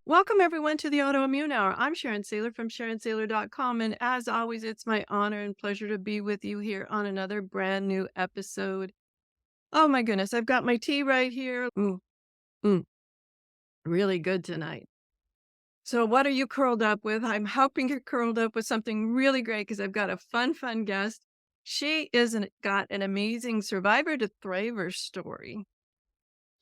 Welcome, everyone, to the Autoimmune Hour. I'm Sharon Saylor from SharonSaylor.com. And as always, it's my honor and pleasure to be with you here on another brand new episode. Oh, my goodness. I've got my tea right here. Mm, really good tonight. So, what are you curled up with? I'm hoping you're curled up with something really great because I've got a fun guest. She got an amazing survivor to thriver story.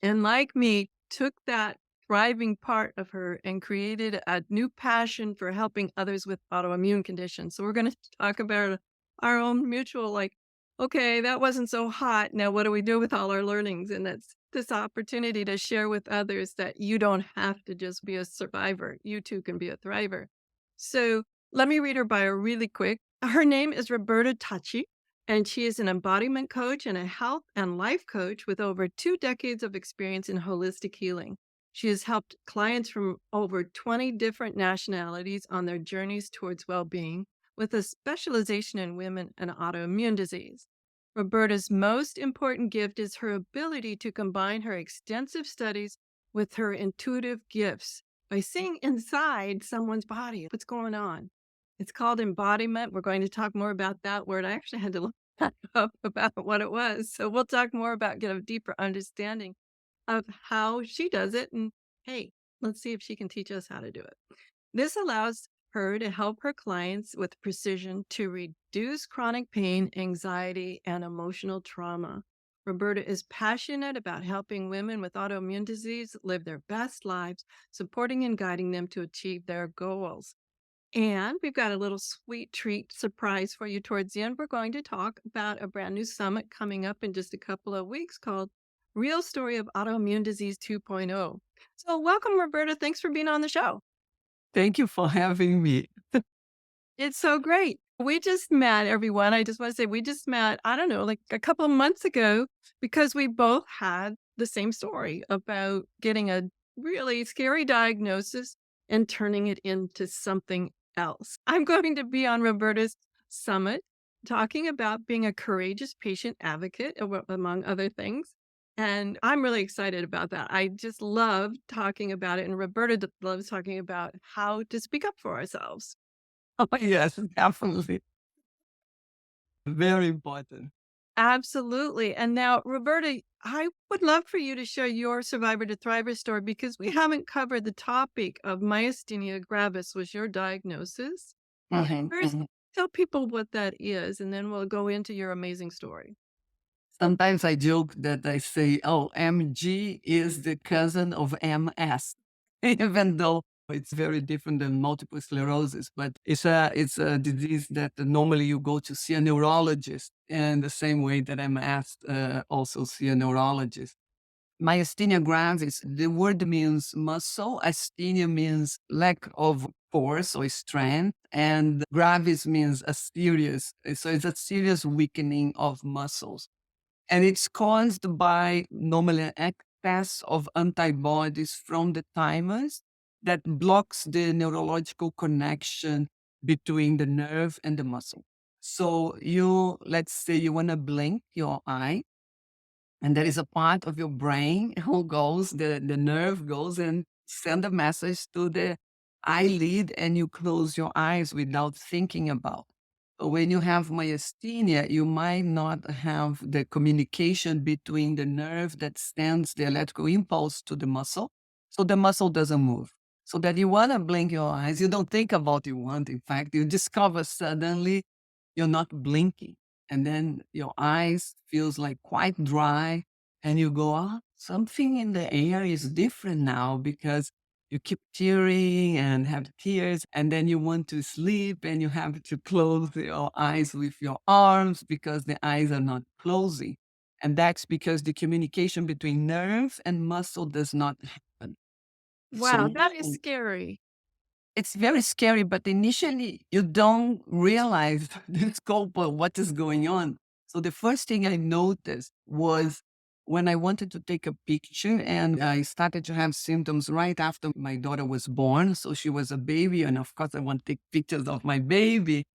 And like me, took that thriving part of her and created a new passion for helping others with autoimmune conditions. So we're going to talk about our own mutual, like, okay, that wasn't so hot. Now, what do we do with all our learnings? And that's this opportunity to share with others that you don't have to just be a survivor. You too can be a thriver. So let me read her bio really quick. Her name is Roberta Tachi. And she is an embodiment coach and a health and life coach with over 2 decades of experience in holistic healing. She has helped clients from over 20 different nationalities on their journeys towards well being, with a specialization in women and autoimmune disease. Roberta's most important gift is her ability to combine her extensive studies with her intuitive gifts by seeing inside someone's body what's going on. It's called embodiment. We're going to talk more about that word. I actually had to look up about what it was. So we'll talk more about get a deeper understanding of how she does it. And hey, let's see if she can teach us how to do it. This allows her to help her clients with precision to reduce chronic pain, anxiety, and emotional trauma. Roberta is passionate about helping women with autoimmune disease live their best lives, supporting and guiding them to achieve their goals. And we've got a little sweet treat surprise for you towards the end. We're going to talk about a brand new summit coming up in just a couple of weeks called Real Story of Autoimmune Disease 2.0. So, welcome, Roberta. Thanks for being on the show. Thank you for having me. It's so great. We just met, everyone. I just want to say we just met, I don't know, like a couple of months ago because we both had the same story about getting a really scary diagnosis and turning it into something else. I'm going to be on Roberta's summit talking about being a courageous patient advocate, among other things. And I'm really excited about that. I just love talking about it. And Roberta loves talking about how to speak up for ourselves. Oh, yes, definitely. Very important. Absolutely. And now, Roberta, I would love for you to share your survivor to thriver story because we haven't covered the topic of myasthenia gravis was your diagnosis. Mhm, First, mhm. tell people what that is, and then we'll go into your amazing story. Sometimes I joke that I say, oh, MG is the cousin of MS, even though it's very different than multiple sclerosis. But it's a disease that normally you go to see a neurologist, and the same way that MS also see a neurologist. Myasthenia gravis, the word means muscle. Asthenia means lack of force or strength. And gravis means a serious. So it's a serious weakening of muscles. And it's caused by normally an excess of antibodies from the thymus that blocks the neurological connection between the nerve and the muscle. So let's say you want to blink your eye, and there is a part of your brain who goes, the nerve goes and send a message to the eyelid, and you close your eyes without thinking about. But when you have myasthenia, you might not have the communication between the nerve that sends the electrical impulse to the muscle. So the muscle doesn't move. So that you want to blink your eyes, you don't think about you want. In fact, you discover suddenly you're not blinking, and then your eyes feels like quite dry, and you go, ah, something in the air is different now, because you keep tearing and have tears, and then you want to sleep and you have to close your eyes with your arms because the eyes are not closing. And that's because the communication between nerve and muscle does not happen. Wow, So that is scary. it's very scary, but initially you don't realize the scope of what is going on. So the first thing I noticed was when I wanted to take a picture, and I started to have symptoms right after my daughter was born. So she was a baby, and of course I want to take pictures of my baby.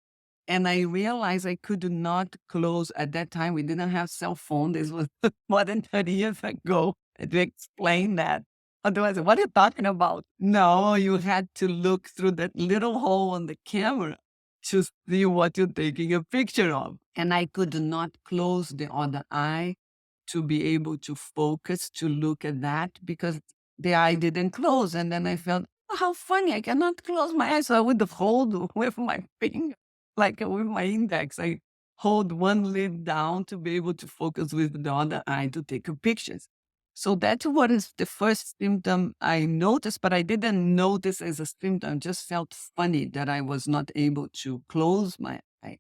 And I realized I could not close at that time. We didn't have cell phone. This was more than 30 years ago to explain that. Otherwise, what are you talking about? No, you had to look through that little hole on the camera to see what you're taking a picture of. And I could not close the other eye to be able to focus to look at that because the eye didn't close. And then I felt, "Oh, how funny, I cannot close my eyes." So I would hold with my finger, like with my index. I hold one lid down to be able to focus with the other eye to take pictures. So that's what is the first symptom I noticed, but I didn't notice as a symptom. Just felt funny that I was not able to close my eye.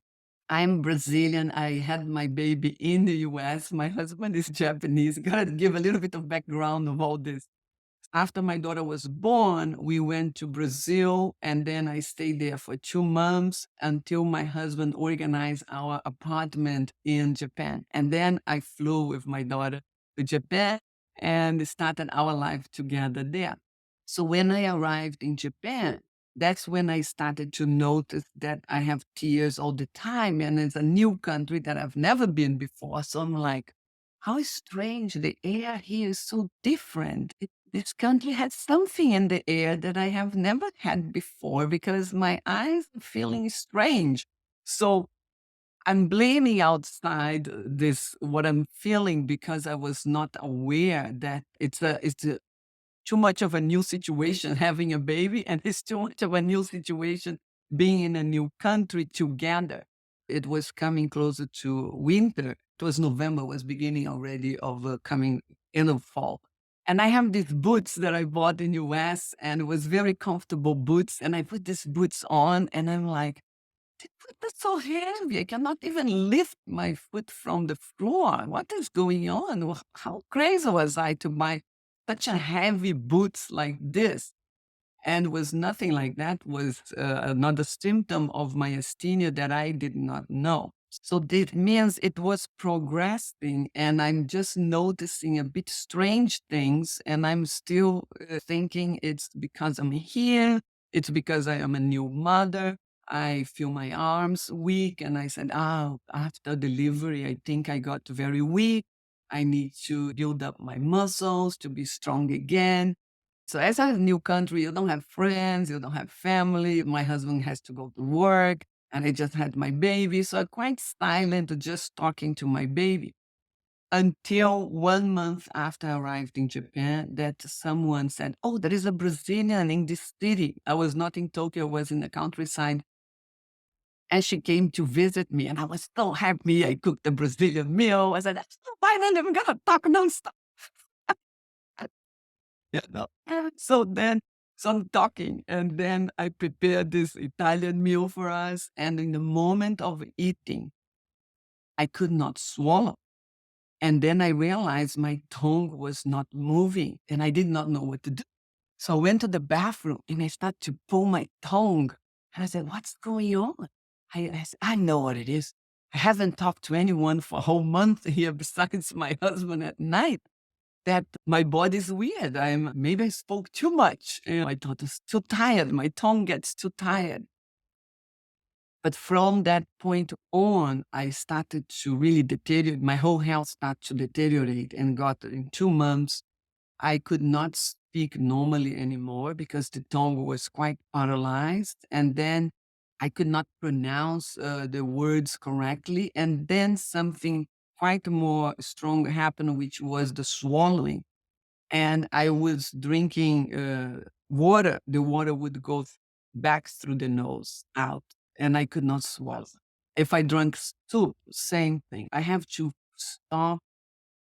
I'm Brazilian. I had my baby in the US. My husband is Japanese. Gotta give a little bit of background of all this. After my daughter was born, we went to Brazil and then I stayed there for 2 months until my husband organized our apartment in Japan. And then I flew with my daughter to Japan and started our life together there. So when I arrived in Japan, that's when I started to notice that I have tears all the time. And it's a new country that I've never been before. So I'm like, how strange. The air here is so different. This country has something in the air that I have never had before because my eyes are feeling strange. So I'm blaming outside this, what I'm feeling, because I was not aware that it's too much of a new situation having a baby, and it's too much of a new situation being in a new country together. It was coming closer to winter. It was November, was beginning already of coming in the fall. And I have these boots that I bought in US and it was very comfortable boots. And I put these boots on and I'm like, "This foot is so heavy. I cannot even lift my foot from the floor. What is going on? How crazy was I to buy such a heavy boots like this?" And was nothing like that, was another symptom of myasthenia that I did not know. So this means it was progressing and I'm just noticing a bit strange things. And I'm still thinking it's because I'm here. It's because I am a new mother. I feel my arms weak. And I said, oh, after delivery, I think I got very weak. I need to build up my muscles to be strong again. So as a new country, you don't have friends, you don't have family. My husband has to go to work and I just had my baby. So I'm quite silent, just talking to my baby until 1 month after I arrived in Japan that someone said, oh, there is a Brazilian in this city. I was not in Tokyo, I was in the countryside. And she came to visit me and I was so happy. I cooked a Brazilian meal. I said, that's so fine, I'm gonna talk nonstop. Yeah, no. So I'm talking, and then I prepared this Italian meal for us. And in the moment of eating, I could not swallow. And then I realized my tongue was not moving, and I did not know what to do. So I went to the bathroom and I started to pull my tongue. And I said, what's going on? I said, I know what it is. I haven't talked to anyone for a whole month here besides my husband at night. That my body's weird. Maybe I spoke too much. I thought it's too tired. My tongue gets too tired. But from that point on, I started to really deteriorate. My whole health started to deteriorate and got in 2 months. I could not speak normally anymore because the tongue was quite paralyzed. And then I could not pronounce the words correctly. And then something quite more strong happened, which was the swallowing. And I was drinking water. The water would go back through the nose out, and I could not swallow. If I drank soup, same thing. I have to stop,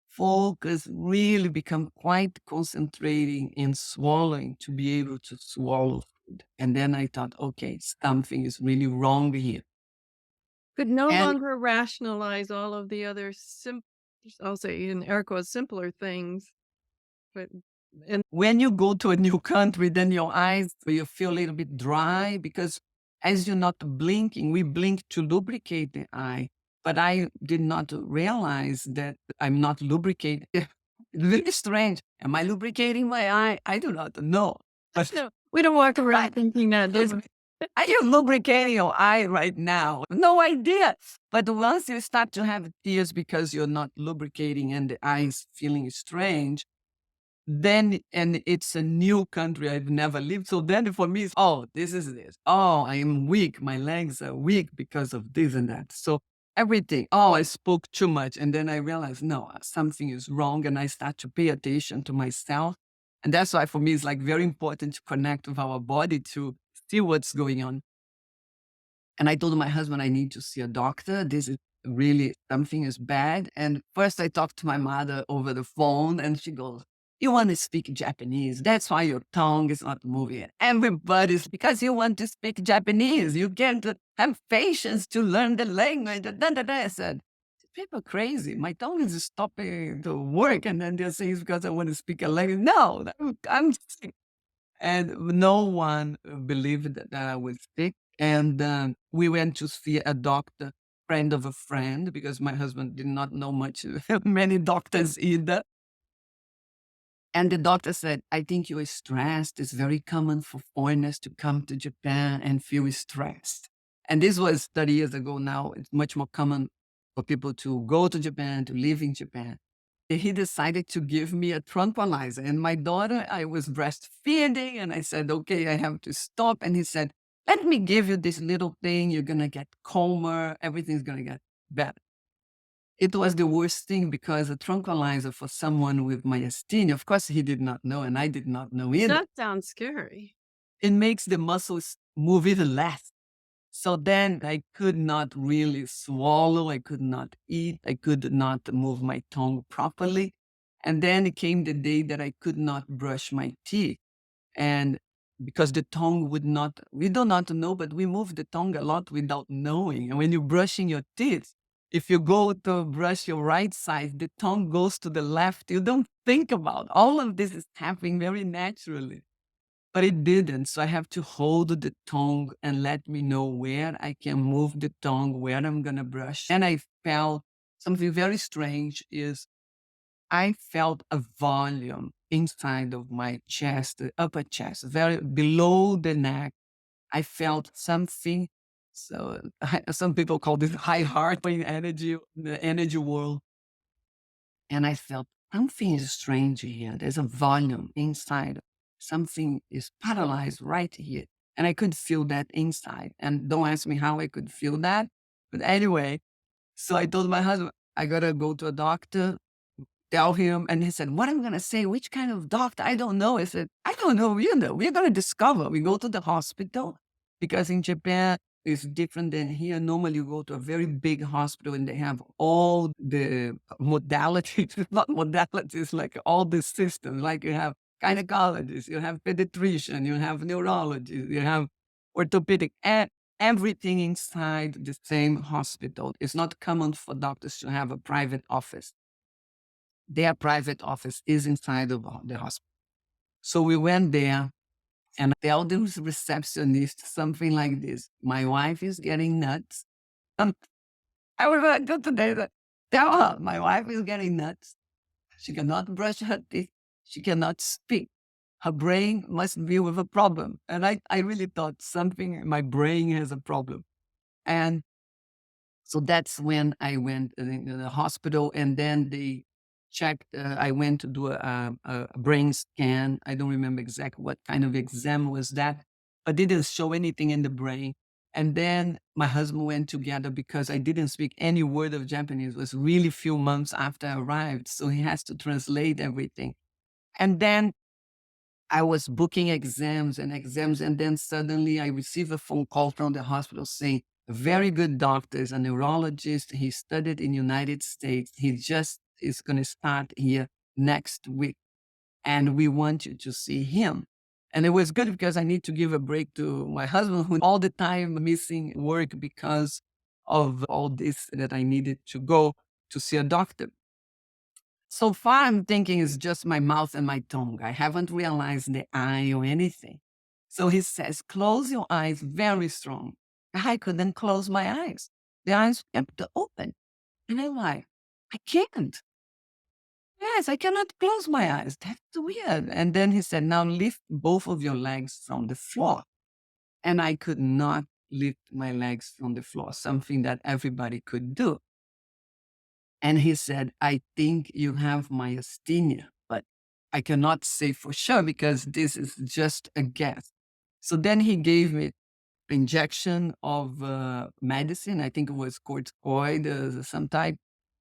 focus, really become quite concentrating in swallowing to be able to swallow food. And then I thought, okay, something is really wrong here. Could no And longer rationalize all of the other I'll say in air quotes, simpler things, but and when you go to a new country, then your eyes, you feel a little bit dry because as you're not blinking, we blink to lubricate the eye. But I did not realize that I'm not lubricating. It's very strange. Am I lubricating my eye? I do not know. But no, we don't walk around thinking that, do we? are you lubricating your eye right now? No idea. But once you start to have tears because you're not lubricating and the eye is feeling strange, Then, and it's a new country I've never lived. So then for me, it's, oh, this is this. Oh, I am weak. My legs are weak because of this and that. So everything. Oh, I spoke too much. And then I realized, no, something is wrong. And I start to pay attention to myself. And that's why for me, it's like very important to connect with our body to see what's going on. And I told my husband, I need to see a doctor. This is really, something is bad. And first I talked to my mother over the phone and she goes, you want to speak Japanese. That's why your tongue is not moving. And everybody's because you want to speak Japanese. You can't have patience to learn the language. Da, da, da. I said, people crazy. My tongue is stopping to work. And then they're saying it's because I want to speak a language. No, I'm sick. And no one believed that I was sick. And we went to see a doctor, friend of a friend, because my husband did not know much, many doctors either. And the doctor said, I think you are stressed. It's very common for foreigners to come to Japan and feel stressed. And this was 30 years ago now. It's much more common for people to go to Japan, to live in Japan. He decided to give me a tranquilizer. And my daughter, I was breastfeeding, and I said, okay, I have to stop. And he said, let me give you this little thing. You're going to get calmer. Everything's going to get better. It was the worst thing because a tranquilizer for someone with myasthenia, of course, he did not know, and I did not know either. That sounds scary. It makes the muscles move even less. So then I could not really swallow. I could not eat. I could not move my tongue properly. And then it came the day that I could not brush my teeth. And because the tongue would not, we do not know, but we move the tongue a lot without knowing. And when you're brushing your teeth, if you go to brush your right side, the tongue goes to the left. You don't think about all of this is happening very naturally. But it didn't. So I have to hold the tongue and let me know where I can move the tongue, where I'm going to brush. And I felt something very strange is I felt a volume inside of my chest, the upper chest, very below the neck. I felt something. So some people call this high heart rate energy, the energy world. And I felt something is strange here. There's a volume inside. Something is paralyzed right here. And I could feel that inside. And don't ask me how I could feel that. But anyway, so I told my husband, I gotta go to a doctor, tell him. And he said, what am I gonna say? Which kind of doctor? I don't know. I said, I don't know either. We're gonna discover. We go to the hospital because in Japan, it's different than here. Normally, you go to a very big hospital and they have all the modalities, not modalities, like all the systems. Like you have gynecologists, you have pediatrician, you have neurologists, you have orthopedic, and everything inside the same hospital. It's not common for doctors to have a private office. Their private office is inside of the hospital. So we went there and I tell the receptionist something like this. My wife is getting nuts. I was like, go today, tell her my wife is getting nuts. She cannot brush her teeth. She cannot speak. Her brain must be with a problem. And I really thought something, my brain has a problem. And so that's when I went in the hospital and then they checked. I went to do a brain scan. I don't remember exactly what kind of exam was that, but didn't show anything in the brain. And then my husband went together because I didn't speak any word of Japanese. It was really few months after I arrived. So he has to translate everything. And then I was booking exams and exams, and then suddenly I received a phone call from the hospital saying, a very good doctor is a neurologist. He studied in United States. He just is going to start here next week, and we want you to see him. And it was good because I need to give a break to my husband, who all the time missing work because of all this that I needed to go to see a doctor. So far, I'm thinking it's just my mouth and my tongue. I haven't realized the eye or anything. So he says, close your eyes very strong. I couldn't close my eyes. The eyes kept open. And I'm like, I can't. Yes, I cannot close my eyes. That's weird. And then he said, now lift both of your legs from the floor. And I could not lift my legs from the floor, something that everybody could do. And he said, I think you have myasthenia, but I cannot say for sure because this is just a guess. So then he gave me injection of medicine. I think it was corticoid, some type.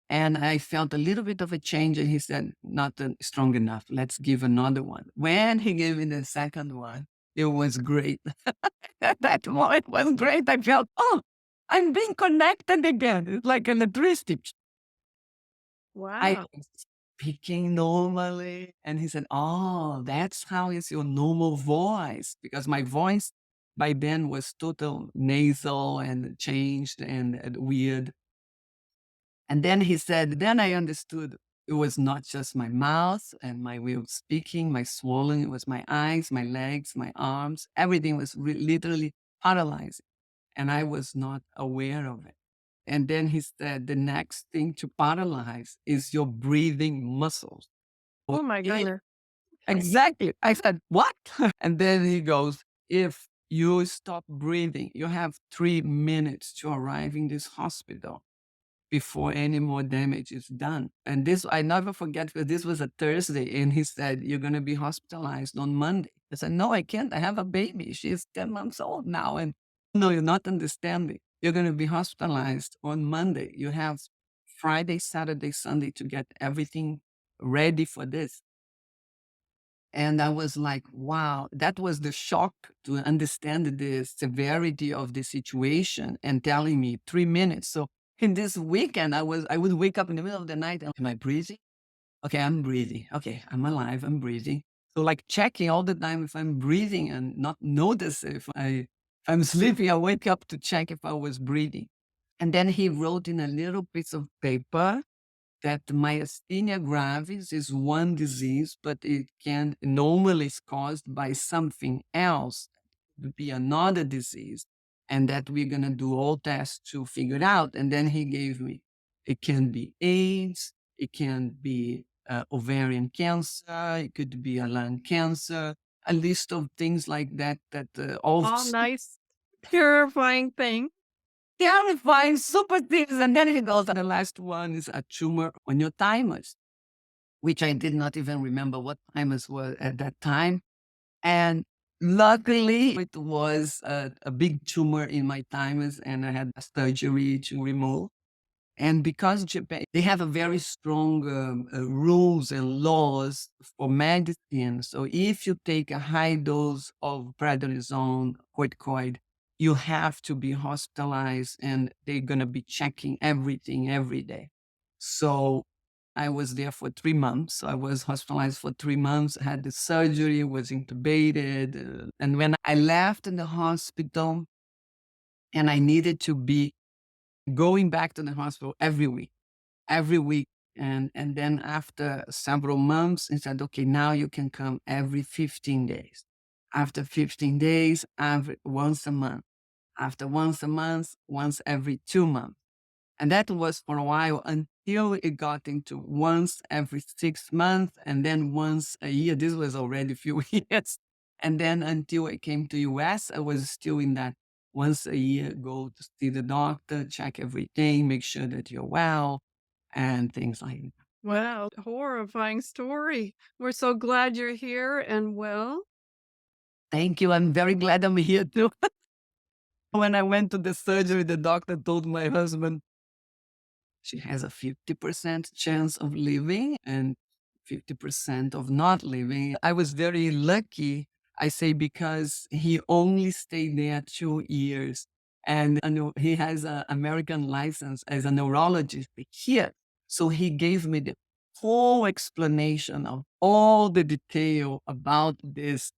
And I felt a little bit of a change. And he said, not strong enough. Let's give another one. When he gave me the second one, it was great. At that moment, it was great. I felt, oh, I'm being connected again. It's like electricity. I Wow. was speaking normally. And he said, oh, that's how is your normal voice. Because my voice by then was total nasal and changed and weird. And then he said, then I understood it was not just my mouth and my way of speaking, my swallowing, it was my eyes, my legs, my arms. Everything was literally paralyzed. And I was not aware of it. And then he said, the next thing to paralyze is your breathing muscles. Oh my Yeah, goodness. exactly. I said, what? And then he goes, if you stop breathing, you have 3 minutes to arrive in this hospital before any more damage is done. And this, I never forget, because this was a Thursday and he said, you're going to be hospitalized on Monday. I said, no, I can't. I have a baby. She's 10 months old now. And no, you're not understanding. You're going to be hospitalized on Monday. You have Friday, Saturday, Sunday to get everything ready for this. And I was like, wow, that was the shock to understand the severity of the situation and telling me 3 minutes. So in this weekend, I would wake up in the middle of the night and am I breathing? Okay, I'm breathing. Okay, I'm alive, I'm breathing. So like checking all the time if I'm breathing and not notice if I'm sleeping, I wake up to check if I was breathing. And then he wrote in a little piece of paper that myasthenia gravis is one disease, but it can normally is caused by something else. It would be another disease, and that we're gonna do all tests to figure it out. And then he gave me, it can be AIDS, it can be ovarian cancer, it could be a lung cancer, a list of things like that. That all All nice, terrifying thing. terrifying super things. And then he goes, and the last one is a tumor on your thymus, which I did not even remember what thymus was at that time. And luckily, it was a big tumor in my thymus, and I had a surgery to remove. And because Japan, they have a very strong rules and laws for medicine. So if you take a high dose of prednisone, corticoid, you have to be hospitalized and they're going to be checking everything every day. So I was there for 3 months. So I was hospitalized for 3 months, had the surgery, was intubated. And when I left in the hospital and I needed to be going back to the hospital every week. And then after several months, he said, okay, now you can come every 15 days. After 15 days, once a month. After once a month, once every 2 months. And that was for a while until it got into once every 6 months and then once a year. This was already a few years. And then until I came to US, I was still in that once a year, go to see the doctor, check everything, make sure that you're well and things like that. Wow, horrifying story. We're so glad you're here and well. Thank you. I'm very glad I'm here too. When I went to the surgery, the doctor told my husband, she has a 50% chance of living and 50% of not living. I was very lucky, I say, because he only stayed there 2 years. And he has an American license as a neurologist here. So he gave me the whole explanation of all the detail about this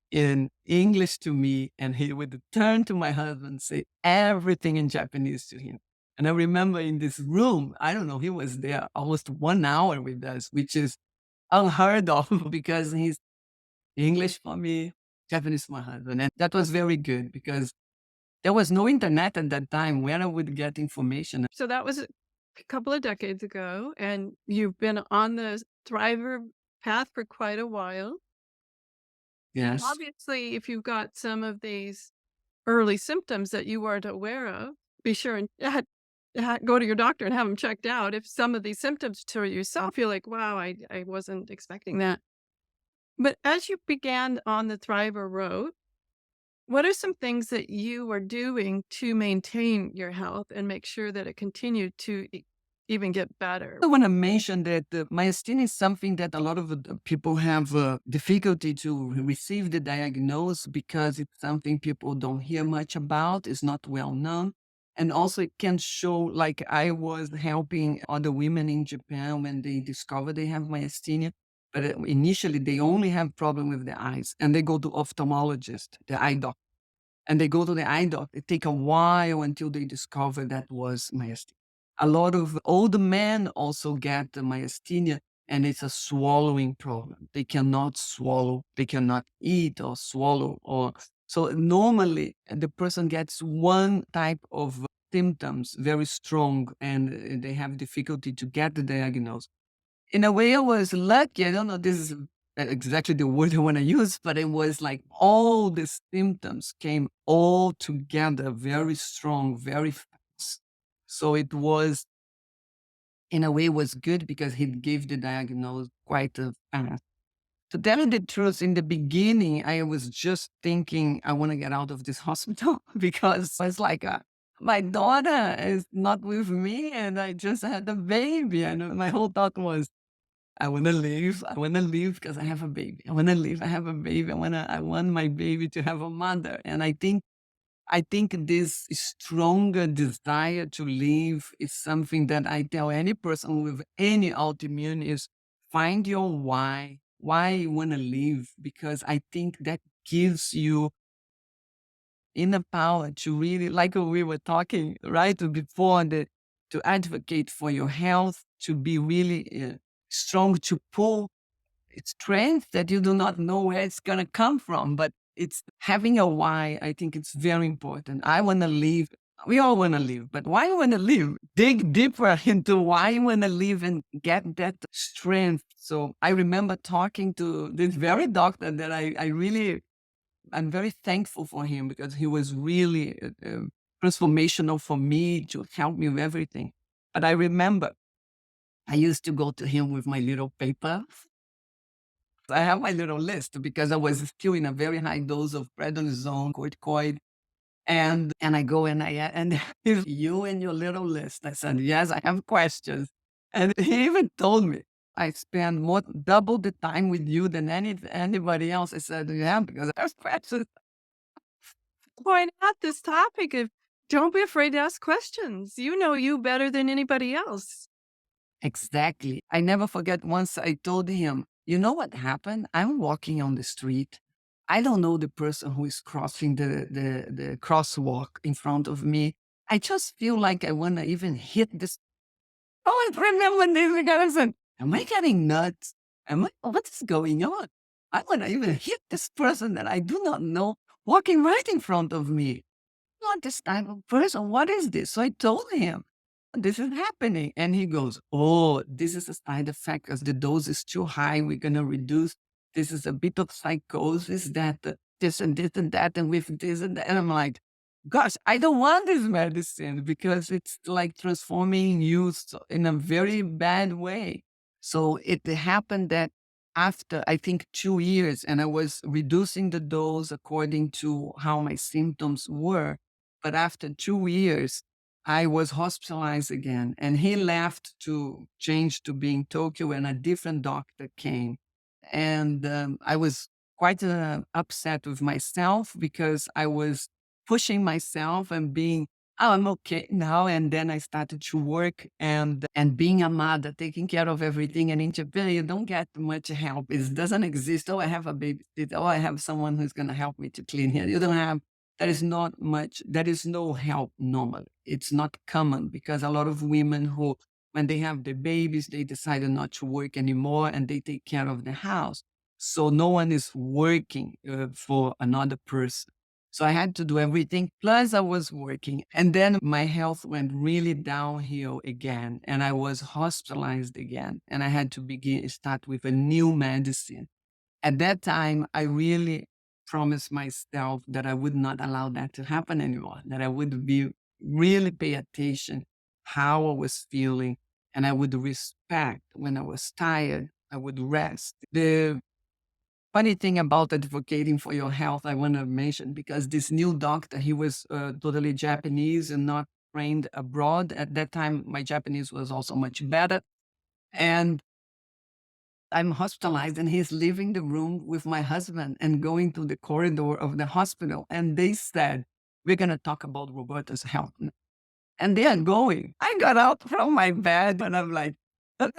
in English to me, and he would turn to my husband and say everything in Japanese to him. And I remember in this room, I don't know, he was there almost 1 hour with us, which is unheard of because he's English for me, Japanese for my husband. And that was very good because there was no internet at that time where I would get information. So that was a couple of decades ago, and you've been on the thriver path for quite a while. Yes. Obviously, if you've got some of these early symptoms that you weren't aware of, be sure and go to your doctor and have them checked out. If some of these symptoms to yourself, you're like, wow, I wasn't expecting that. But as you began on the Thriver road, what are some things that you are doing to maintain your health and make sure that it continued to even get better? I want to mention that myasthenia is something that a lot of people have difficulty to receive the diagnosis because it's something people don't hear much about. It's not well known. And also it can show, like I was helping other women in Japan when they discover they have myasthenia. But initially they only have problem with the eyes and they go to ophthalmologist, the eye doctor, and they go to the eye doctor. It take a while until they discover that was myasthenia. A lot of older men also get the myasthenia, and it's a swallowing problem. They cannot swallow, they cannot eat or swallow. Or so normally the person gets one type of symptoms very strong, and they have difficulty to get the diagnosis. In a way, I was lucky. I don't know, this is exactly the word I want to use, but it was like all the symptoms came all together very strong, very fast. So it was, in a way, it was good because he gave the diagnosis quite fast. To tell you the truth, in the beginning, I was just thinking, I want to get out of this hospital because it's like, my daughter is not with me and I just had a baby. And my whole thought was, I wanna leave. I wanna leave because I have a baby. I wanna leave. I have a baby. I want my baby to have a mother. And I think this stronger desire to leave is something that I tell any person with any autoimmune is find your why. Why you wanna leave? Because I think that gives you inner power to really, like we were talking right before, to advocate for your health, to be really strong, to pull strength that you do not know where it's going to come from, but it's having a why. I think it's very important. I want to live. We all want to live, but why you want to live? Dig deeper into why you want to live and get that strength. So I remember talking to this very doctor that I'm very thankful for him because he was really transformational for me to help me with everything. But I remember I used to go to him with my little paper. I have my little list because I was still in a very high dose of prednisone, corticoid, and I go and he's, you and your little list. I said, yes, I have questions, and he even told me I spend more double the time with you than anybody else. I said, yeah, because I have questions. Point out this topic of don't be afraid to ask questions. You know you better than anybody else. Exactly. I never forget once I told him, you know what happened? I'm walking on the street. I don't know the person who is crossing the crosswalk in front of me. I just feel like I want to even hit this. Oh, I remember this because I said, am I getting nuts? What is going on? I want to even hit this person that I do not know walking right in front of me. Not this type of person. What is this? So I told him, this is happening. And he goes, oh, this is a side effect because the dose is too high. We're going to reduce. This is a bit of psychosis that this and this and that. And with this and that. And I'm like, gosh, I don't want this medicine because it's like transforming you in a very bad way. So it happened that after I think 2 years, and I was reducing the dose according to how my symptoms were, but after 2 years, I was hospitalized again, and he left to change to be in Tokyo, and a different doctor came. And I was quite upset with myself because I was pushing myself and being, oh, I'm okay now. And then I started to work and being a mother, taking care of everything. And in Japan, you don't get much help. It doesn't exist. Oh, I have a babysitter. Oh, I have someone who's going to help me to clean here. You don't have there is not much, there is no help normally. It's not common because a lot of women who, when they have their babies, they decided not to work anymore and they take care of the house. So no one is working for another person. So I had to do everything. Plus, I was working. And then my health went really downhill again. And I was hospitalized again. And I had to start with a new medicine. At that time, I really promised myself that I would not allow that to happen anymore, that I would be really pay attention how I was feeling, and I would respect when I was tired, I would rest. Funny thing about advocating for your health, I want to mention, because this new doctor, he was totally Japanese and not trained abroad. At that time, my Japanese was also much better. And I'm hospitalized, and he's leaving the room with my husband and going to the corridor of the hospital. And they said, "We're going to talk about Roberta's health." And they are going. I got out from my bed and I'm like,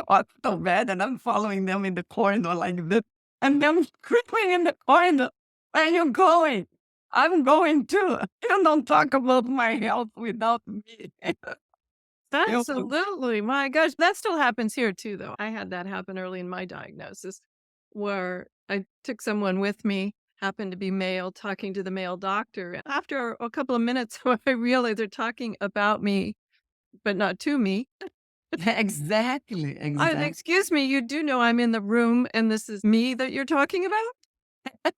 hospital bed, and I'm following them in the corridor like this. And them screaming in the corridor, "Where are you going? I'm going too. You don't talk about my health without me." You know, Absolutely. My gosh, that still happens here too, though. I had that happen early in my diagnosis where I took someone with me, happened to be male, talking to the male doctor. After a couple of minutes, I realized they're talking about me, but not to me. exactly, exactly. Excuse me, you do know I'm in the room and this is me that you're talking about?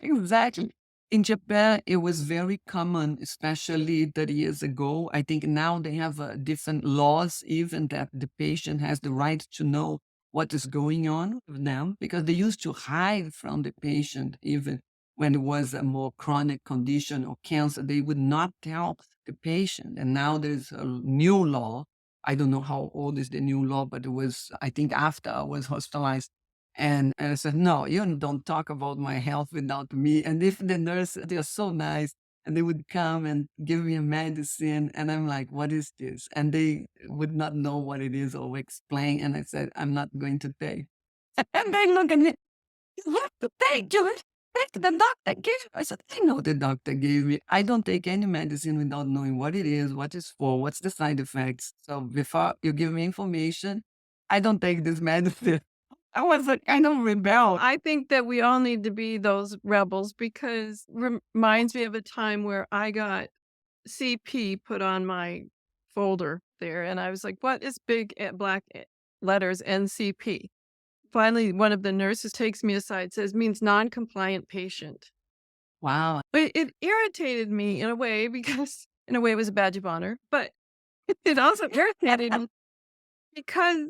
Exactly. In Japan, it was very common, especially 30 years ago. I think now they have different laws, even that the patient has the right to know what is going on with them, because they used to hide from the patient, even when it was a more chronic condition or cancer. They would not tell the patient. And now there's a new law. I don't know how old is the new law, but it was, I think, after I was hospitalized, and I said, "No, you don't talk about my health without me." And if the nurse, they're so nice, and they would come and give me a medicine. And I'm like, "What is this?" And they would not know what it is or explain. And I said, "I'm not going to take." And they look at me, "You have to take it. Take the doctor gave you." I said, "I know the doctor gave me. I don't take any medicine without knowing what it is, what it's for, what's the side effects. So before you give me information, I don't take this medicine." I was a kind of rebel. I think that we all need to be those rebels because reminds me of a time where I got CP put on my folder there, and I was like, "What is big black letters NCP?" Finally, one of the nurses takes me aside, says, "Means non-compliant patient." Wow. But it irritated me in a way because in a way it was a badge of honor, but it also irritated me because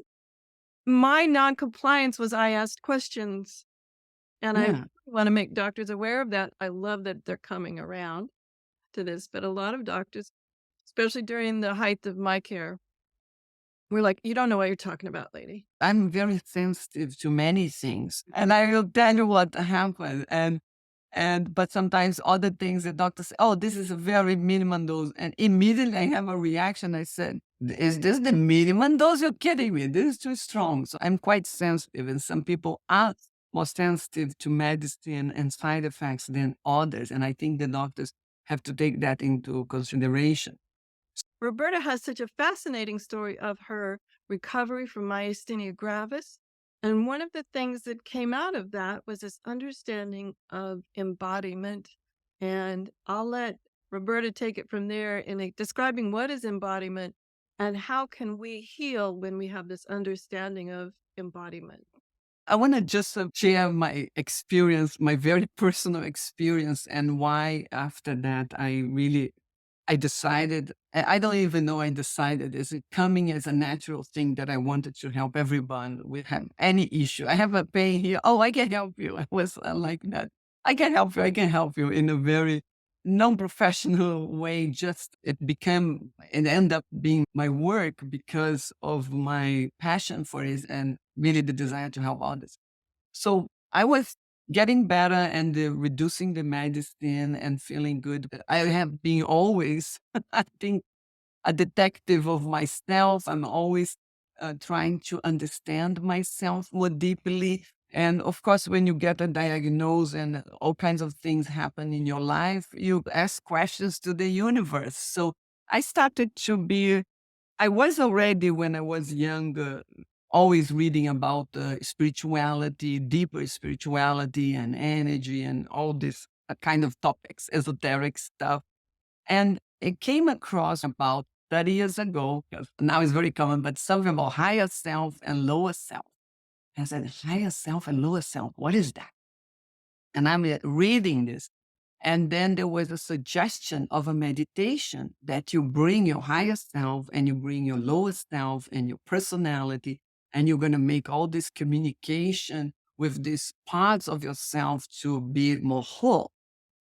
my non-compliance was I asked questions, and I Yeah. wanna make doctors aware of that. I love that they're coming around to this, but a lot of doctors, especially during the height of my care, were like, "You don't know what you're talking about, lady." I'm very sensitive to many things. And I will tell you what happened. But sometimes other things the doctor say, "Oh, this is a very minimum dose." And immediately I have a reaction. I said, "Is this the minimum dose? You're kidding me. This is too strong." So I'm quite sensitive. And some people are more sensitive to medicine and side effects than others. And I think the doctors have to take that into consideration. Roberta has such a fascinating story of her recovery from myasthenia gravis. And one of the things that came out of that was this understanding of embodiment. And I'll let Roberta take it from there in describing what is embodiment and how can we heal when we have this understanding of embodiment. I want to just share my experience, my very personal experience, and why after that I decided, I don't even know I decided, is it coming as a natural thing that I wanted to help everyone with have any issue. I have a pain here. Oh, I can help you. I was like that. I can help you. I can help you in a very non-professional way. Just it ended up being my work because of my passion for it and really the desire to help others. So I was getting better and reducing the medicine and feeling good. I have been always, I think, a detective of myself. I'm always trying to understand myself more deeply. And of course, when you get a diagnosis and all kinds of things happen in your life, you ask questions to the universe. So I started to be I was already, when I was younger, always reading about spirituality, deeper spirituality and energy and all this kind of topics, esoteric stuff. And it came across about 30 years ago, 'cause now it's very common, but something about higher self and lower self. And I said, higher self and lower self, what is that? And I'm reading this. And then there was a suggestion of a meditation that you bring your higher self and you bring your lower self and your personality, and you're going to make all this communication with these parts of yourself to be more whole.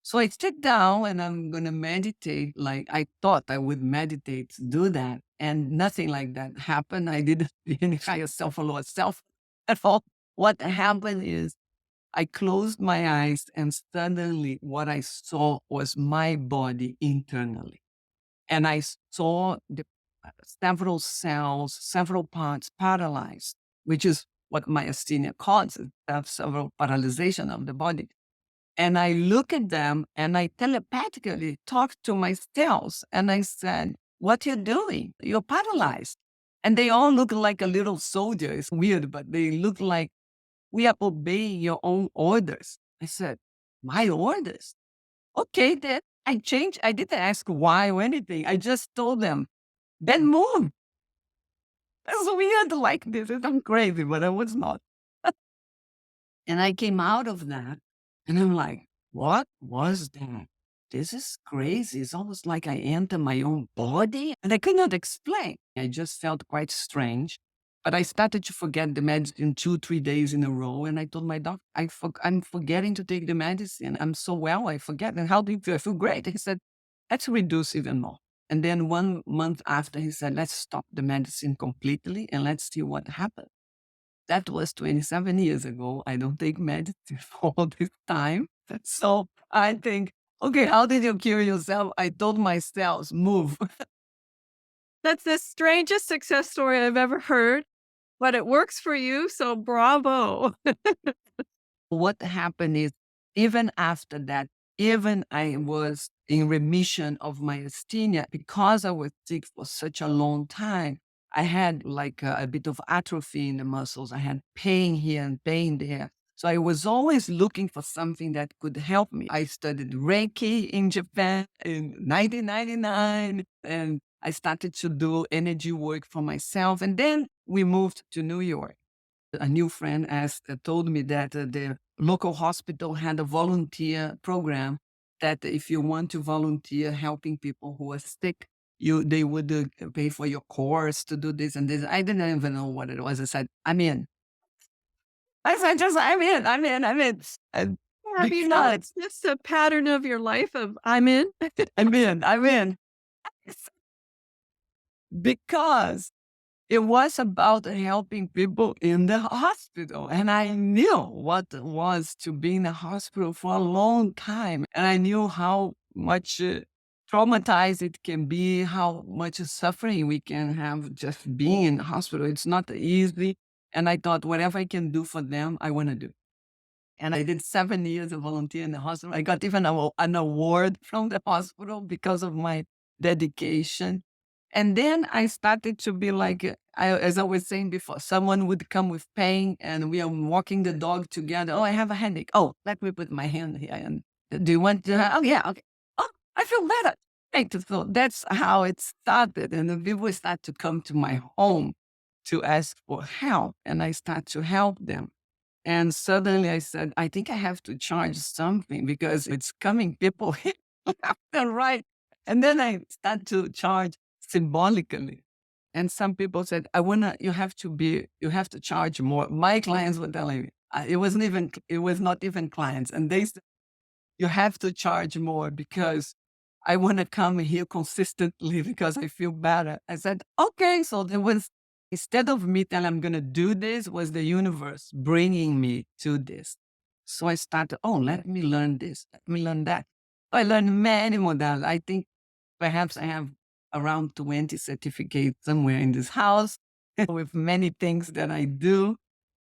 So I sit down and I'm going to meditate like I thought I would meditate to do that. And nothing like that happened. I didn't see any higher self or lower self at all. What happened is I closed my eyes and suddenly what I saw was my body internally. And I saw the several cells, several parts paralyzed, which is what myasthenia causes, several paralyzation of the body. And I look at them and I telepathically talk to my cells. And I said, what you doing? You're paralyzed. And they all look like a little soldier. It's weird, but they look like we are obeying your own orders. I said, my orders? Okay, then I changed. I didn't ask why or anything. I just told them, then move. That's weird like this. I'm crazy, but I was not. And I came out of that and I'm like, what was that? This is crazy. It's almost like I enter my own body. And I could not explain. I just felt quite strange. But I started to forget the medicine 2, 3 days in a row. And I told my doctor, I'm forgetting to take the medicine. I'm so well, I forget. And how do you feel? I feel great. He said, let's reduce even more. And then 1 month after, he said, let's stop the medicine completely and let's see what happens. That was 27 years ago. I don't take medicine for all this time. So I think, okay, how did you cure yourself? I told my cells, move. That's the strangest success story I've ever heard, but it works for you, so bravo. What happened is, even after that, even I was in remission of myasthenia because I was sick for such a long time. I had like a bit of atrophy in the muscles. I had pain here and pain there. So I was always looking for something that could help me. I studied Reiki in Japan in 1999 and I started to do energy work for myself. And then we moved to New York. A new friend told me that the local hospital had a volunteer program that if you want to volunteer helping people who are sick, they would pay for your course to do this and this. I didn't even know what it was. I said, I'm in. I said, just I'm in, I'm in, I'm in. And Have you because noticed this a pattern of your life of I'm in? I'm in, I'm in. Because it was about helping people in the hospital. And I knew what it was to be in the hospital for a long time. And I knew how much traumatized it can be, how much suffering we can have just being in the hospital. It's not easy. And I thought, whatever I can do for them, I want to do. And I did 7 years of volunteer in the hospital. I got even an award from the hospital because of my dedication. And then I started to be like, as I was saying before, someone would come with pain and we are walking the dog together. Oh, I have a headache. Oh, let me put my hand here. And do you want to? Oh, yeah. Okay. Oh, I feel better. Right. So that's how it started. And the people start to come to my home to ask for help. And I start to help them. And suddenly I said, I think I have to charge something because it's coming people left and right. And then I start to charge symbolically. And some people said, you have to charge more. My clients were telling me, it was not even clients. And they said, you have to charge more because I want to come here consistently because I feel better. I said, okay. So there was, instead of me telling I'm going to do this, was the universe bringing me to this. So I started, oh, let me learn this. Let me learn that. I learned many modalities. I think perhaps I have around 20 certificates somewhere in this house with many things that I do.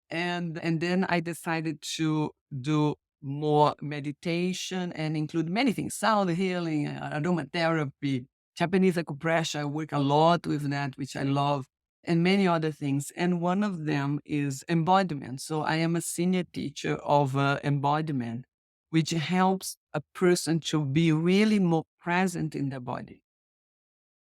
And then I decided to do more meditation and include many things, sound healing, aromatherapy, Japanese acupressure. I work a lot with that, which I love, and many other things. And one of them is embodiment. So I am a senior teacher of embodiment, which helps a person to be really more present in their body.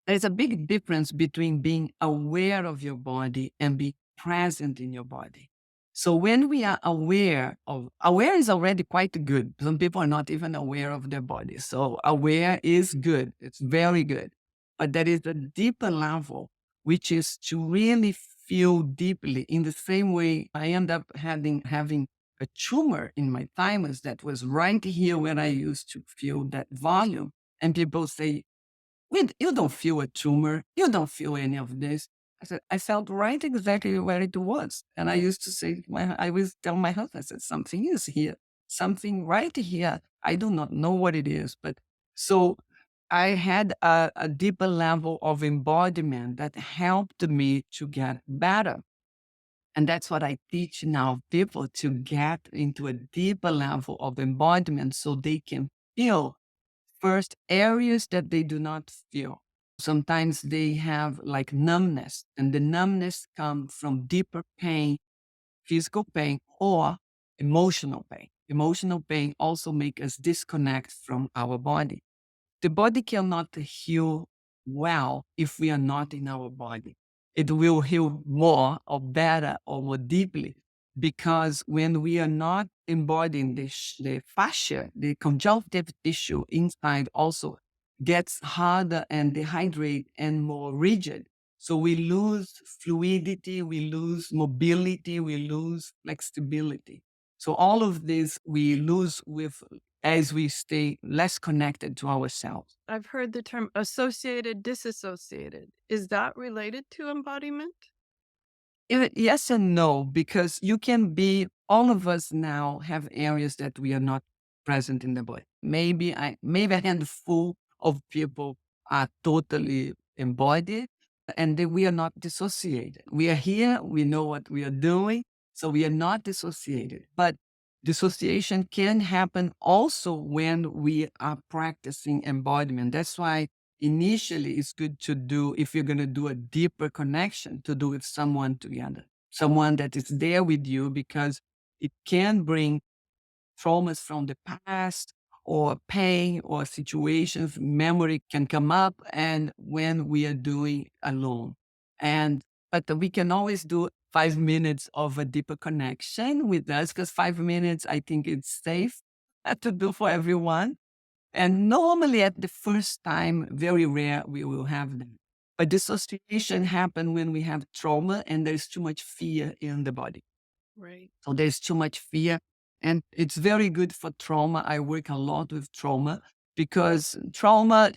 There's a big difference between being aware of your body and being present in your body. So when we are aware is already quite good. Some people are not even aware of their body. So aware is good. It's very good. But there is a deeper level, which is to really feel deeply in the same way I end up having a tumor in my thymus that was right here where I used to feel that volume. And people say, "Wait, you don't feel a tumor. You don't feel any of this." I said, I felt right exactly where it was. And I used to say, I always tell my husband, I said, something is here, something right here. I do not know what it is. But so I had a deeper level of embodiment that helped me to get better. And that's what I teach now people to get into a deeper level of embodiment so they can feel first areas that they do not feel. Sometimes they have like numbness, and the numbness comes from deeper pain, physical pain, or emotional pain. Emotional pain also make us disconnect from our body. The body cannot heal well if we are not in our body. It will heal more or better or more deeply because when we are not embodying the fascia, the conjunctive tissue inside also gets harder and dehydrate and more rigid. So we lose fluidity, we lose mobility, we lose flexibility. So all of this we lose with as we stay less connected to ourselves. I've heard the term associated, disassociated. Is that related to embodiment? Yes and no, because you can be, all of us now have areas that we are not present in the body. Maybe a handful of people are totally embodied and we are not dissociated. We are here, we know what we are doing, so we are not dissociated. But dissociation can happen also when we are practicing embodiment. That's why initially it's good to do, if you're going to do a deeper connection, to do with someone together, someone that is there with you, because it can bring traumas from the past or pain or situations, memory can come up, and when we are doing alone. And but we can always do 5 minutes of a deeper connection with us, because 5 minutes I think it's safe to do for everyone. And normally at the first time, very rare, we will have that. But dissociation happen when we have trauma and there's too much fear in the body. Right. So there's too much fear. And it's very good for trauma. I work a lot with trauma because trauma,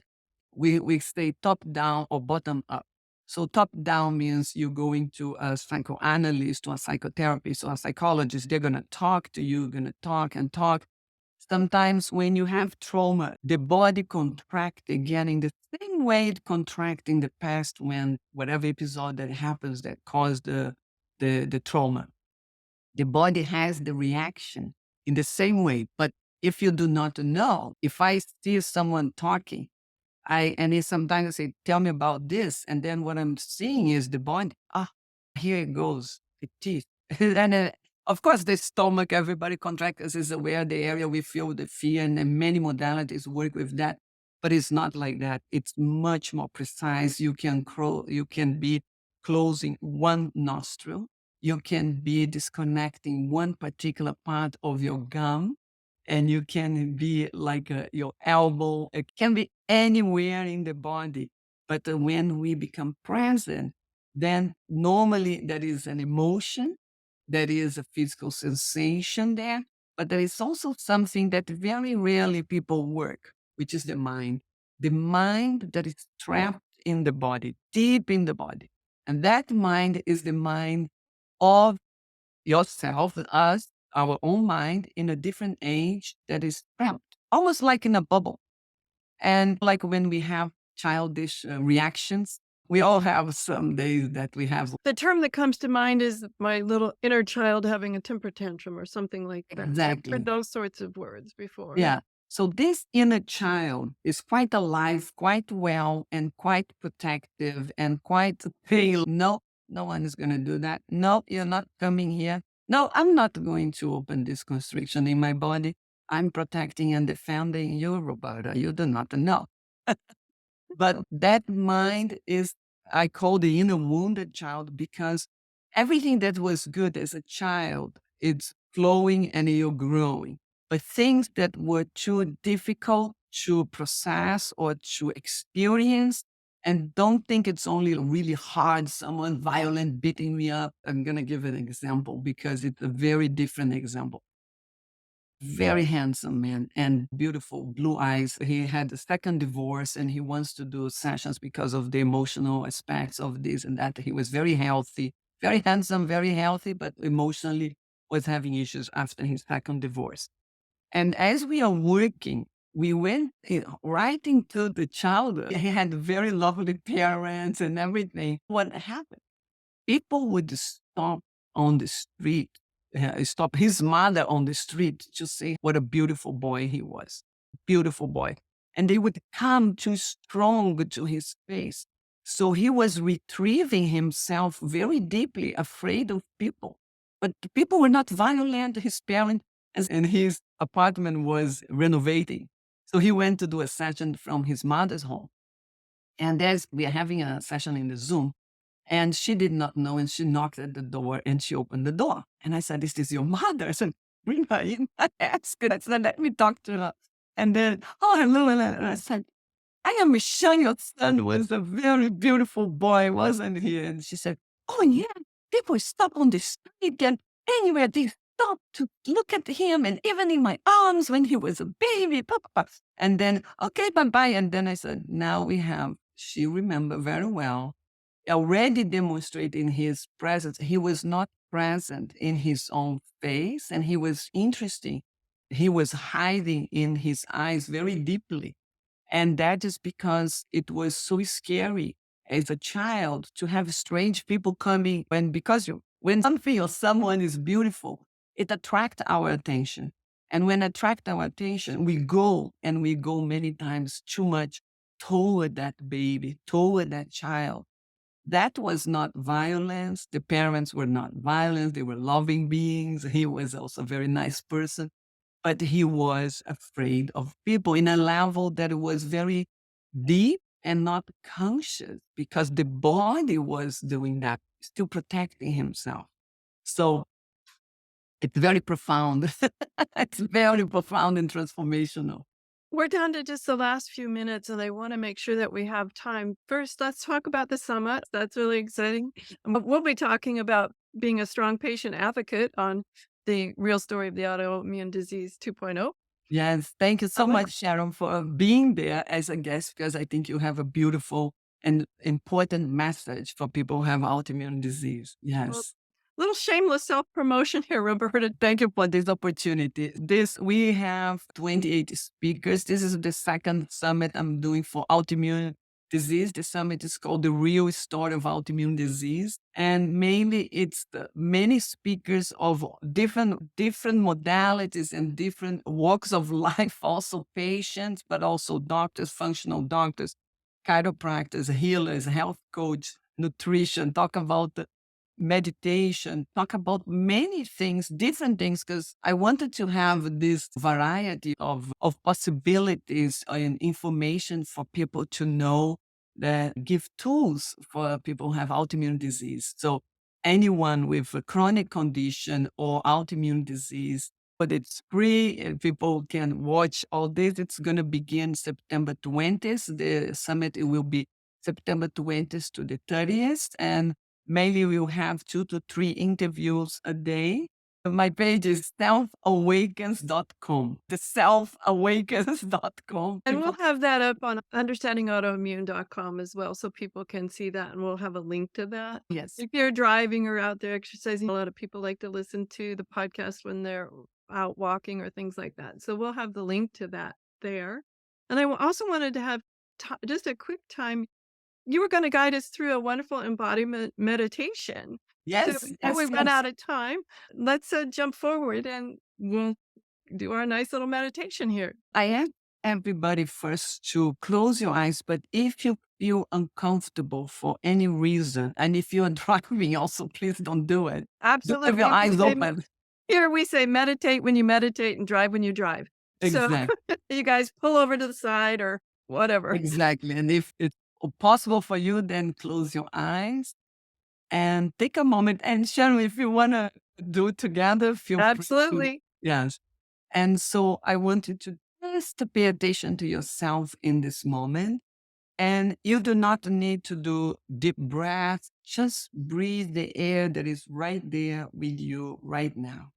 we say top down or bottom up. So top down means you going to a psychoanalyst or a psychotherapist or a psychologist. They're going to talk to you, going to talk and talk. Sometimes when you have trauma, the body contract again in the same way it contract in the past when whatever episode that happens that caused the trauma. The body has the reaction in the same way. But if you do not know, if I see someone talking, sometimes I say, tell me about this. And then what I'm seeing is the body. Ah, here it goes, the teeth. and of course, the stomach, everybody contracts is aware the area we feel the fear, and many modalities work with that. But it's not like that. It's much more precise. You can be closing one nostril. You can be disconnecting one particular part of your gum, and you can be like your elbow. It can be anywhere in the body. But when we become present, then normally there is an emotion, there is a physical sensation there, but there is also something that very rarely people work, which is the mind. The mind that is trapped in the body, deep in the body. And that mind is the mind of yourself, us, our own mind in a different age that is trapped, almost like in a bubble. And like when we have childish reactions, we all have some days that we have. The term that comes to mind is my little inner child having a temper tantrum or something like that. I've heard Exactly. those sorts of words before. Yeah. So this inner child is quite alive, quite well, and quite protective and quite pale. No, no one is going to do that. No, you're not coming here. No, I'm not going to open this constriction in my body. I'm protecting and defending you, Roberta. You do not know. But that mind is, I call the inner wounded child, because everything that was good as a child, it's flowing and you're growing. But things that were too difficult to process or to experience, And don't think it's only really hard, someone violent beating me up. I'm going to give an example because it's a very different example. Very handsome man and beautiful blue eyes. He had a second divorce and he wants to do sessions because of the emotional aspects of this and that. He was very healthy, very handsome, very healthy, but emotionally was having issues after his second divorce. And as we are working, we went right into the childhood. He had very lovely parents and everything. What happened? People would stop on the street, stop his mother on the street to say what a beautiful boy he was. Beautiful boy. And they would come too strong to his face. So he was retrieving himself very deeply, afraid of people. But the people were not violent. His parents and his apartment was renovating. So he went to do a session from his mother's home. And we are having a session in the Zoom. And she did not know, and she knocked at the door, and she opened the door. And I said, "Is this your mother?" I said, "Bring her in." I asked her. I said, "Let me talk to her." And then, "Oh, hello." And I said, "I am sure your son was a very beautiful boy, wasn't he?" And she said, "Oh, yeah. People stop on the street and anywhere they stop to look at him, and even in my arms when he was a baby." Pa, pa, pa." And then, "Okay, bye-bye." And then I said, now we have, she remembered very well, already demonstrating his presence. He was not present in his own face, and he was interesting. He was hiding in his eyes very deeply. And that is because it was so scary as a child to have strange people coming when something or someone is beautiful, it attracts our attention. And when attract our attention, we go and we go many times too much toward that baby, toward that child. That was not violence. The parents were not violent. They were loving beings. He was also a very nice person, but he was afraid of people in a level that was very deep and not conscious because the body was doing that, still protecting himself. So it's very profound. It's very profound and transformational. We're down to just the last few minutes, and I want to make sure that we have time. First, let's talk about the summit. That's really exciting. And we'll be talking about being a strong patient advocate on the real story of the autoimmune disease 2.0. Yes, thank you so Summit. much, Sharon, for being there as a guest because I think you have a beautiful and important message for people who have autoimmune disease. Well, Yes. little shameless self promotion here, Roberta. Thank you for this opportunity. We have 28 speakers. This is the second summit I'm doing for autoimmune disease. The summit is called The Real Story of Autoimmune Disease. And mainly it's many speakers of different modalities and different walks of life, also patients, but also doctors, functional doctors, chiropractors, healers, health coach, nutrition, talk about meditation, talk about many things, different things, because I wanted to have this variety of possibilities and information for people to know that give tools for people who have autoimmune disease. So anyone with a chronic condition or autoimmune disease, but it's free and people can watch all this. It's going to begin September 20th. The summit it will be September 20th to the 30th. And mainly we'll have 2 to 3 interviews a day. My page is selfawakens.com. The selfawakens.com. And we'll have that up on understandingautoimmune.com as well, so people can see that, and we'll have a link to that. Yes. If you're driving or out there exercising, a lot of people like to listen to the podcast when they're out walking or things like that. So we'll have the link to that there. And I also wanted to have just a quick time. You were going to guide us through a wonderful embodiment meditation. So Yes. before we Yes. run Yes. out of time, let's jump forward and we'll do our nice little meditation here. I ask everybody first to close your eyes, but if you feel uncomfortable for any reason, and if you're driving also, please don't do it. Do have your Absolutely. eyes open. Here we say meditate when you meditate and drive when you drive. So Exactly. you guys pull over to the side or whatever. Exactly. And if it's possible for you, then close your eyes and take a moment. And Sharon, if you want to do it together, feel free to. Absolutely. Yes. And so I want you to just to pay attention to yourself in this moment. And you do not need to do deep breaths. Just breathe the air that is right there with you right now.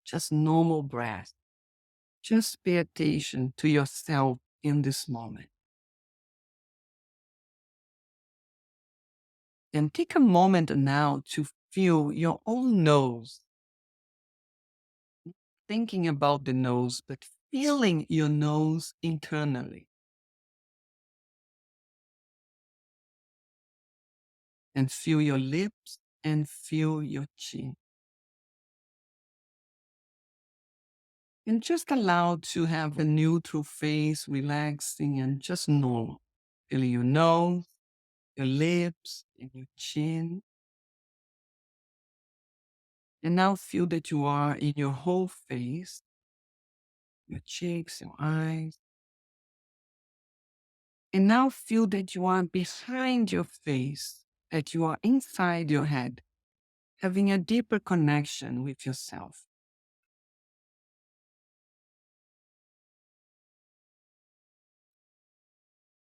Just normal breath. Just pay attention to yourself in this moment. And take a moment now to feel your own nose. Thinking about the nose, but feeling your nose internally. And feel your lips and feel your chin. And just allow to have a neutral face, relaxing and just normal. Feeling your nose, your lips, and your chin. And now feel that you are in your whole face, your cheeks, your eyes. And now feel that you are behind your face, that you are inside your head, having a deeper connection with yourself.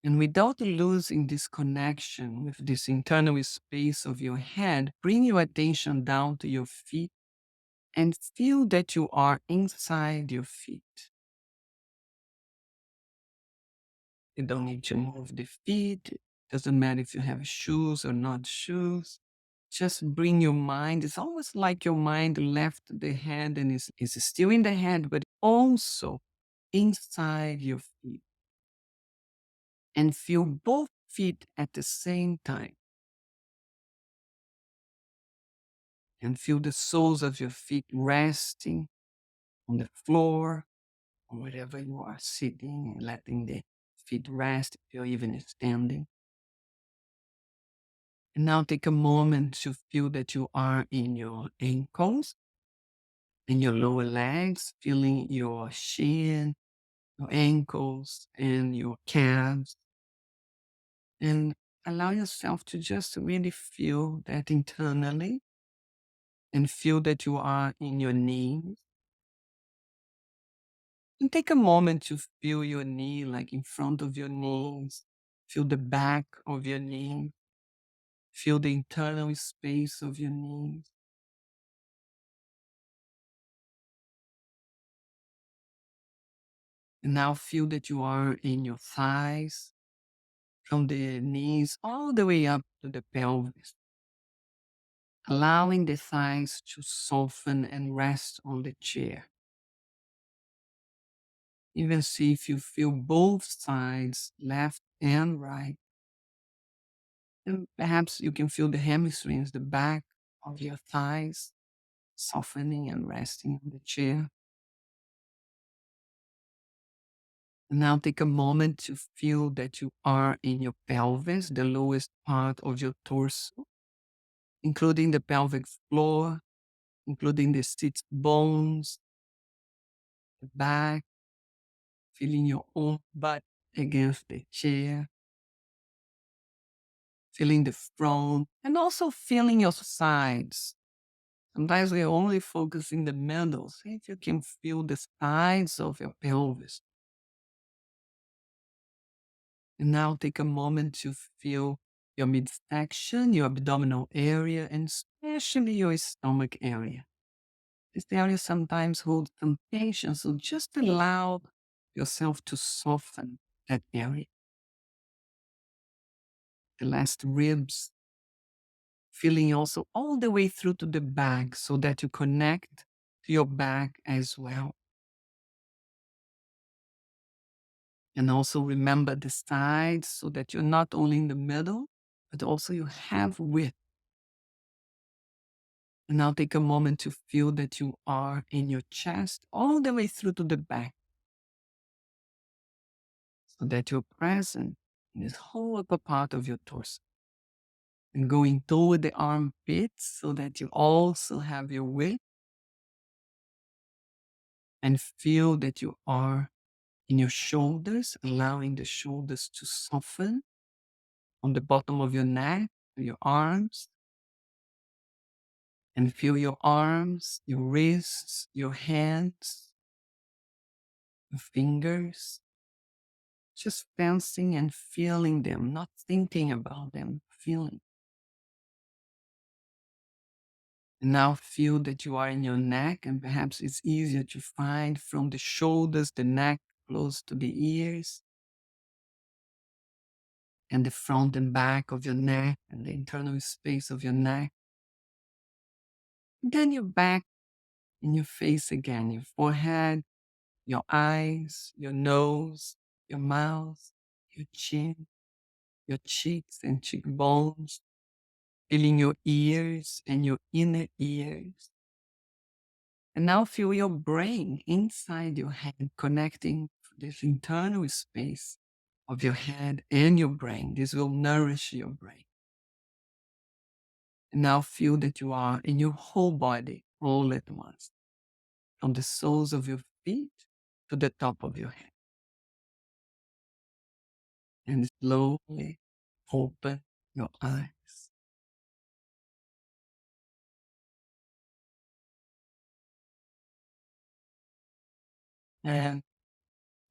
And without losing this connection with this internal space of your head, bring your attention down to your feet and feel that you are inside your feet. You don't need to move the feet. Doesn't matter if you have shoes or not shoes. Just bring your mind. It's almost like your mind left the head and is still in the head, but also inside your feet. And feel both feet at the same time. And feel the soles of your feet resting on the floor or wherever you are sitting, and letting the feet rest if you're even standing. And now take a moment to feel that you are in your ankles, in your lower legs, feeling your shin, your ankles, and your calves. And allow yourself to just really feel that internally and feel that you are in your knees. And take a moment to feel your knee, like in front of your knees. Feel the back of your knee. Feel the internal space of your knees. And now feel that you are in your thighs, from the knees all the way up to the pelvis. Allowing the thighs to soften and rest on the chair. Even see if you feel both sides, left and right. And perhaps you can feel the hamstrings, the back of your thighs, softening and resting on the chair. And now take a moment to feel that you are in your pelvis, the lowest part of your torso, including the pelvic floor, including the sit bones, the back, feeling your own butt against the chair, feeling the front, and also feeling your sides. Sometimes we only focus in the middle. See if you can feel the sides of your pelvis. And now take a moment to feel your midsection, your abdominal area, and especially your stomach area. This area sometimes holds some tension, so just allow yourself to soften that area. The last ribs, feeling also all the way through to the back so that you connect to your back as well. And also remember the sides so that you're not only in the middle, but also you have width. And now take a moment to feel that you are in your chest all the way through to the back. So that you're present in this whole upper part of your torso. And going toward the armpits so that you also have your width. And feel that you are in your shoulders, allowing the shoulders to soften on the bottom of your neck, your arms. And feel your arms, your wrists, your hands, your fingers, just sensing and feeling them, not thinking about them, feeling. And now feel that you are in your neck, and perhaps it's easier to find from the shoulders, the neck, close to the ears, and the front and back of your neck, and the internal space of your neck. And then your back and your face again, your forehead, your eyes, your nose, your mouth, your chin, your cheeks and cheekbones, feeling your ears and your inner ears. And now feel your brain inside your head, connecting to this internal space of your head and your brain. This will nourish your brain. And now feel that you are in your whole body all at once, from the soles of your feet to the top of your head. And slowly open your eyes. And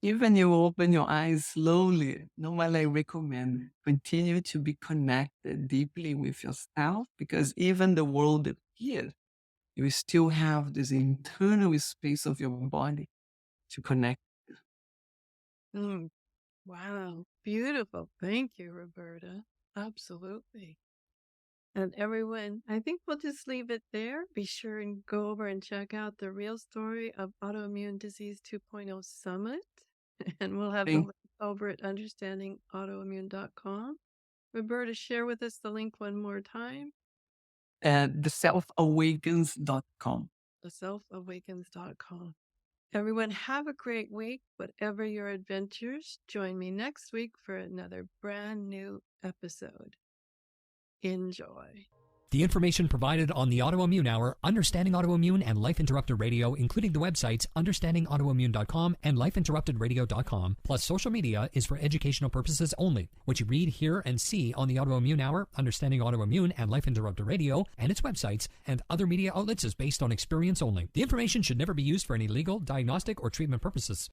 even you open your eyes slowly, normally I recommend continue to be connected deeply with yourself, because even the world here, you still have this internal space of your body to connect. Mm, wow. Beautiful. Thank you, Roberta. Absolutely. And everyone, I think we'll just leave it there. Be sure and go over and check out the real story of Autoimmune Disease 2.0 Summit. And we'll have the Think, link over at understandingautoimmune.com. Roberta, share with us the link one more time. theselfawakens.com. theselfawakens.com. Everyone, have a great week. Whatever your adventures, join me next week for another brand new episode. Enjoy. The information provided on the Autoimmune Hour, Understanding Autoimmune, and Life Interrupted Radio, including the websites understandingautoimmune.com and lifeinterruptedradio.com, plus social media, is for educational purposes only. What you read, hear, and see on the Autoimmune Hour, Understanding Autoimmune, and Life Interrupted Radio, and its websites, and other media outlets is based on experience only. The information should never be used for any legal, diagnostic, or treatment purposes.